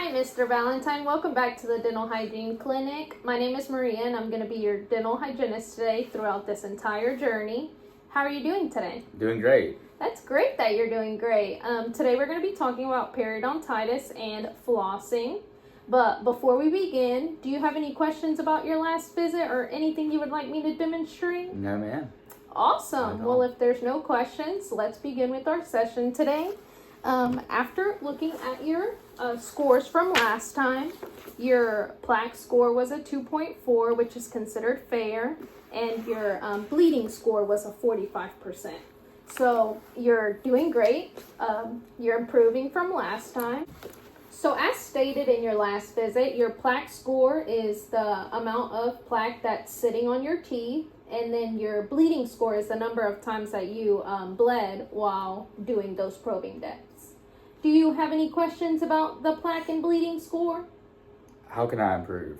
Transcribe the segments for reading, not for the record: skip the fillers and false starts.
Hi, Mr. Valentine. Welcome back to the Dental Hygiene Clinic. My name is Maria, and I'm going to be your dental hygienist today throughout this entire journey. How are you doing today? Doing great. That's great that you're doing great. Today we're going to be talking about periodontitis and flossing. But before we begin, do you have any questions about your last visit or anything you would like me to demonstrate? No, ma'am. Awesome. Well, if there's no questions, let's begin with our session today. After looking at your scores from last time, your plaque score was a 2.4, which is considered fair, and your bleeding score was a 45%. So you're doing great. You're improving from last time. So as stated in your last visit, your plaque score is the amount of plaque that's sitting on your teeth, and then your bleeding score is the number of times that you bled while doing those probing depths. Do you have any questions about the plaque and bleeding score? How can I improve?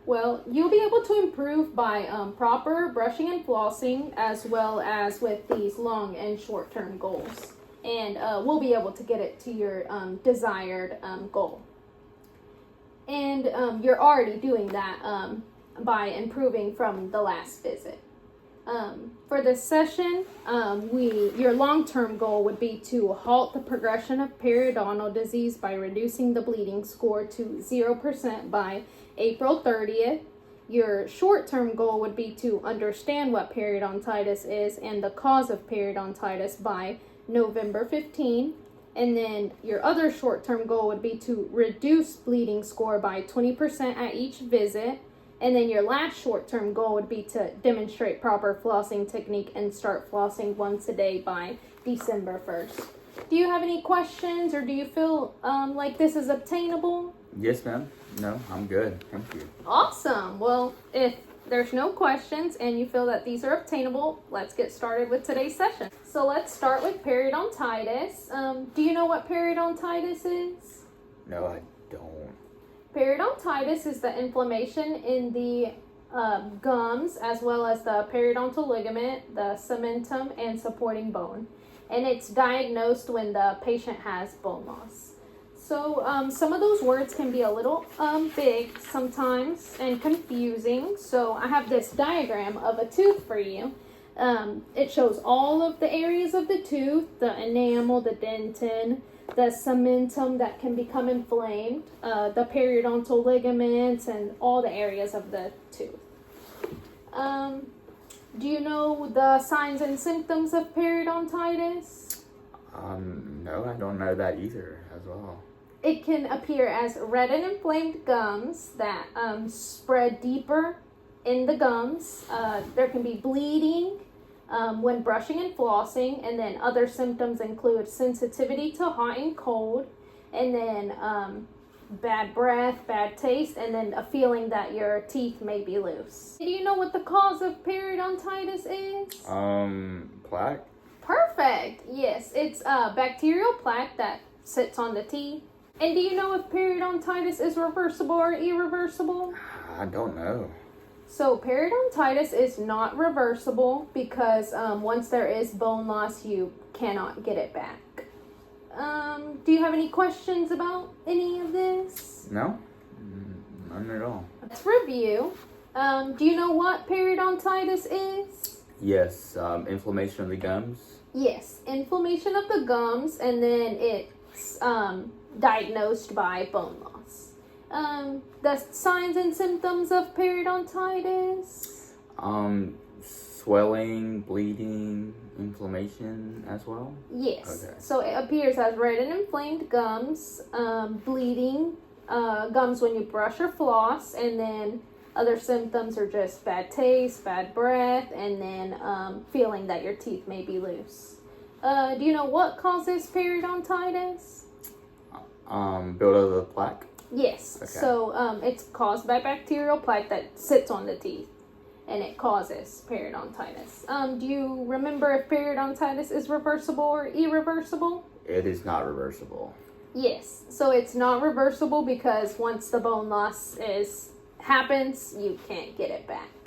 Well, you'll be able to improve by proper brushing and flossing, as well as with these long and short-term goals. And we'll be able to get it to your desired goal. And you're already doing that by improving from the last visit. For this session, your long-term goal would be to halt the progression of periodontal disease by reducing the bleeding score to 0% by April 30th. Your short-term goal would be to understand what periodontitis is and the cause of periodontitis by November 15th. And then your other short-term goal would be to reduce bleeding score by 20% at each visit. And then your last short-term goal would be to demonstrate proper flossing technique and start flossing once a day by December 1st. Do you have any questions, or do you feel like this is obtainable? Yes, ma'am. No, I'm good. Thank you. Awesome. Well, if there's no questions and you feel that these are obtainable, let's get started with today's session. So let's start with periodontitis. Do you know what periodontitis is? No, I don't. Periodontitis is the inflammation in the gums, as well as the periodontal ligament, the cementum, and supporting bone. And it's diagnosed when the patient has bone loss. So some of those words can be a little big sometimes and confusing. So I have this diagram of a tooth for you. It shows all of the areas of the tooth, the enamel, the dentin, the cementum that can become inflamed, the periodontal ligaments, and all the areas of the tooth. Do you know the signs and symptoms of periodontitis? No, I don't know that either as well. It can appear as red and inflamed gums that spread deeper in the gums. There can be bleeding when brushing and flossing, and then other symptoms include sensitivity to hot and cold, and then bad breath, bad taste, and then a feeling that your teeth may be loose. Do you know what the cause of periodontitis is? Plaque? Perfect. Yes, it's bacterial plaque that sits on the teeth. And do you know if periodontitis is reversible or irreversible? I don't know. So periodontitis is not reversible because once there is bone loss, you cannot get it back. Do you have any questions about any of this? No? None at all. Let's review. Do you know what periodontitis is? Yes, inflammation of the gums. Yes, inflammation of the gums, and then it's diagnosed by bone loss. The signs and symptoms of periodontitis? Swelling, bleeding, inflammation as well? Yes. Okay. So it appears as red and inflamed gums, bleeding, gums when you brush or floss, and then other symptoms are just bad taste, bad breath, and then feeling that your teeth may be loose. Do you know what causes periodontitis? Buildup of the plaque? Yes. Okay. So it's caused by bacterial plaque that sits on the teeth, and it causes periodontitis. Do you remember if periodontitis is reversible or irreversible? It is not reversible. Yes. So it's not reversible because once the bone loss happens, you can't get it back.